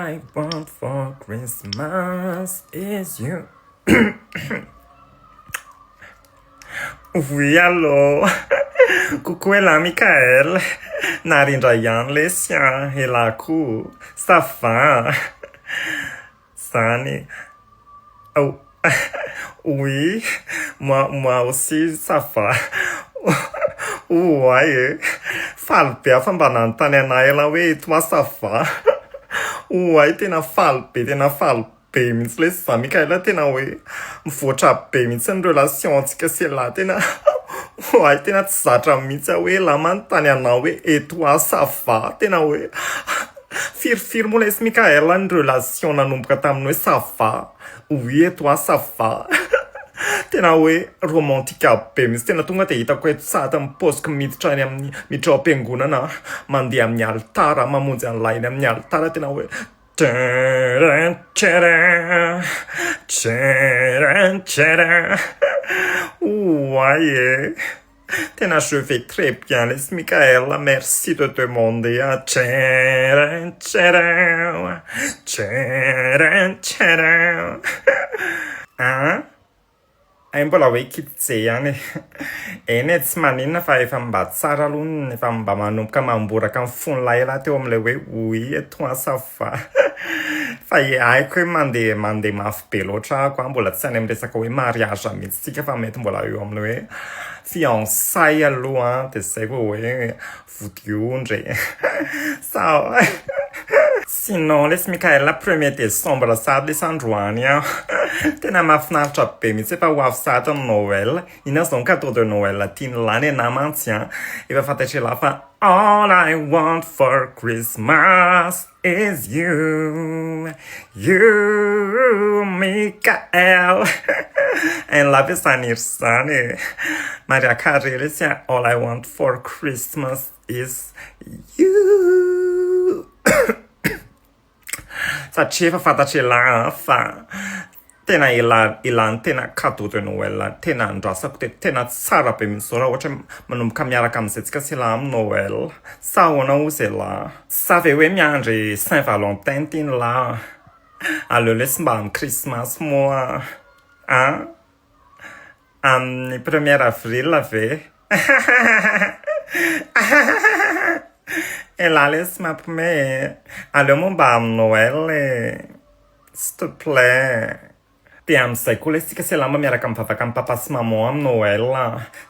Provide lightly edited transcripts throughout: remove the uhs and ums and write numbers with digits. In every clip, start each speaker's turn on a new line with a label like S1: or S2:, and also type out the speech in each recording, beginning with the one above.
S1: I want for Christmas is you. Oui, allô. Coucou, est là, Mickael. Narindra les siens, et la cour. Ça va. Sani. Oh. Oui, moi aussi, ça va. Ouais. Falpia, fambanantane, naela, oui, toi, ça va. Ouais, tena falpe. Mintsy le sa Mickael tena hoe mivoatra be mintsy ny relation antsika sy la tena oay tena tsy zatra mintsy hoe la manontany anao hoe et toi ça va tena hoe firifiry moa lesy Mickael ny relation nanomboka taminy hoe ça va oui et toi ça va tena hoe romantika be mintsy tena tonga de hitako hoe sady miposika miditra any amin'ny miditra ao am-piangonana mandeha amin'ny altara mamonjy an'lainy amin'ny altara tena hoe ouais, t'en je vais très bien, laisse Mickael, merci de demander. Hein? Ay mbola hoe kitse ihany eny tsy maninona fa efa mba tsara aloha efa mba manomboka mamboraka amin'ny fon'lay la teo amin'ilay hoe oui et toi ça va fa haiko hoe mandeha mafy be loatra koa mbola tsy any amin'ny resaka hoe mariage mihitsy tsika fa mety mbola eo amin'ny hoe fiançay aloha de zay hoe vodiondry sao sinon laisse Mickael la 1er décembre sady le sandroany tena mahafinaritra be mihitsy efa ho avy sady ny Noël ina zao cadeau de Noël tiany lany namantsy efa fantatry la fa all I want for Christmas is you Mickael and love is Fanirisoa Mariakarele sia all I want for Christmas is you satria efa fantatry la fa tena ilan tena cadeau de Noël tena andrasako tena tsara be mintsy raha ohatra manomboka miaraka amin'izay sy la amin'ny Noël sa hoana ozy la sa ve hoe miandry Saint-Valentin tiny la aleo lesy mba amin'ny Christmas moa amin'ny 1er avril ve et là laisse m'appeler aleo moa mba amin'ny Noël s'il te plaît de amin'izay koa lesika sy lamba miaraka mivavaka amin'ny papa sy maman amin'ny Noël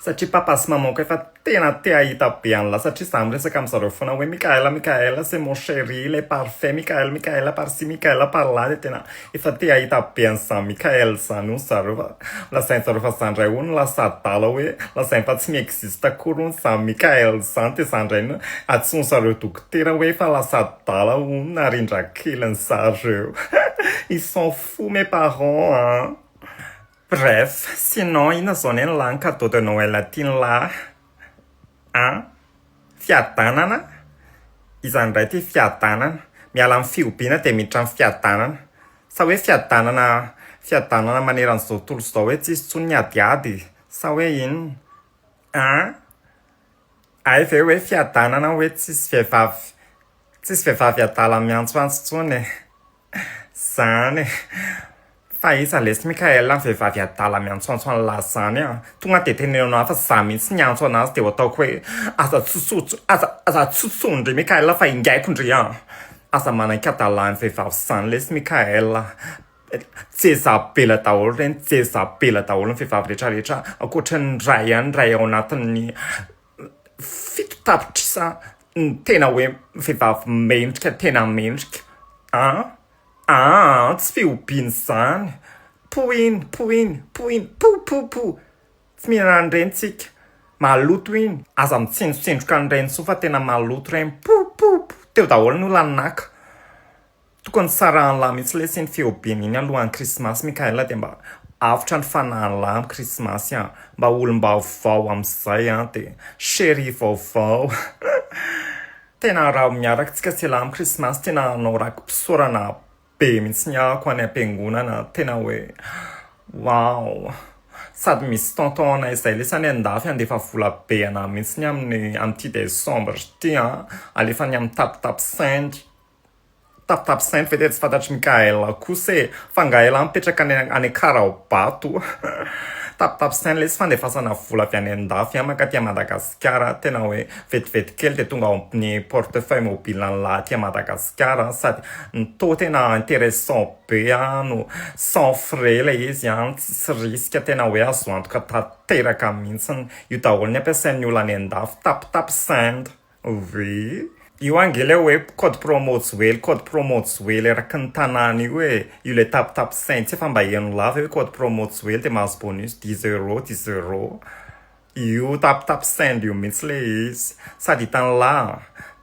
S1: satria papa sy maman ko efa tena te ahita be an'la satria za miresaka amin'zareo foana hoe Mickael c'est mon chéri le parfait Mickael par-ci Mickael par-là de tena efa te ahita be an'za Mickael zany hono zareo lasain'zareo fa zandray hono lasa adala hoe lasainy fa tsy miexiste akory hono za Mickael zany de zandrainy atsony zareo dokotera hoe fa lasa adala hono narindra keliny zareo ils sont fous mes parents bref sinon ina zao ny la cadeau de Noël tiany la fiadanana izany ray ty fiadanana miala amin'ny fiobina de miditra amin'ny fiadanana sa hoe fiadanana maneran'izao tolo zao hoe tsisy tsony ny adiady sa hoe inona ay ve hoe fiadanana hoe tsisy vehivavy adala miantsoantso tsony zany fa iza lesy Mickael ny vehivavy adala miantsoantso an'la zany tonga de tenenao fa za mihitsy niantso anazy de ataoko hoe aza tsotsondry Mickael fa ingaiko ndry aza manan-kadalany vehivavy zany lesy Mickael jezabela daholo reny jezabela daholo ny vehivavy rehetrarehetra akoatra ny ray ao anatin'ny fito tapitrisa tena hoe vehivavy mendrika tena mendrika tsy fiobiny zany poiny tsy mihinana an'ireny tsika maloto iny aza mitsendrotsendroka an'ireny so fa tena maloto reny teo daholo ny olanaka tokony tsarahan'la mihitsy lesy ny fiobiny iny alohan'ny Christmas Mickael de mba avotra ny fanahin'la amin'ny Christmas mba olom-baovao amin'izay de chéri vaovao tena raha miaraka tsika sy la amin'ny Christmas tena anao rakim-pisaorana be mihitsy ny ako any am-piangonana tena hoe wow sady misy tonton izay lesany andafy andefa vola be ana mihitsy ny amin'ny 10 décembre ty alefa ny amin'ny tapitapy saingy tapitapy fety tsy fantatry Mickael-C'est Fangaela mipetraka any Karaobato tapitapy le sy fandefasana vola avy any andafy maka tia Madagascar tena hoe vetivety kely de tonga amin'ny portefeuille mobile lahy tia Madagascar sady nitô tena intéressant be no sans frais le izy tsisy risque tena hoe azo antoka tanteraka mihitsy io daholo ny ampiasain'ny olona any andafy tapitapy oui io angele hoe code promo Joely eraky ny tanàna io hoe io le tapitapy tsy efa mba heno lava hoe code promo Joely de mahazo bonus 10 € io tapitapy io mihitsy le izy sady hitany la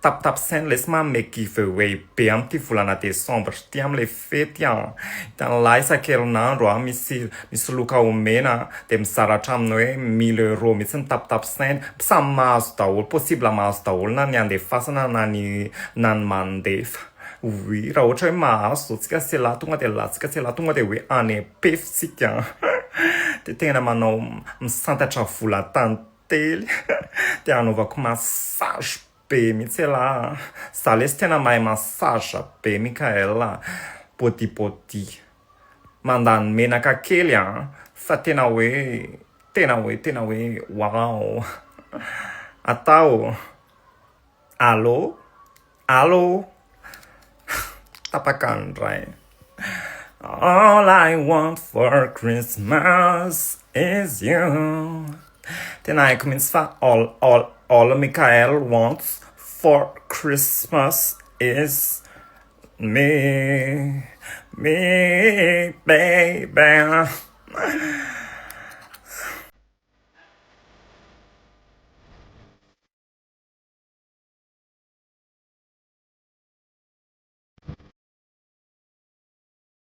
S1: tapitapy le sy manome giveaway be amty volana Desambra ty amle fety hitany la isan-kerinandro misy loka omena de mizaratra aminy hoe 1000 € mihitsy ny tapitapy samy mahazo daholo possible mahazo daholo na ny andefasana na ny mandefa oui raha ohatra hoe mahazo tsika se la tonga de latsika se la tonga de hoe anepefitsika de tena manao misantatra vola tantely de anaovako massage be mihitsy la za le sy tena mahay massage be Mickael body mandany menaka kely fa tena hoe wow atao allo tapaka andray all I want for Christmas is you tena haiko mihitsy fa all Mickael wants for Christmas is me baby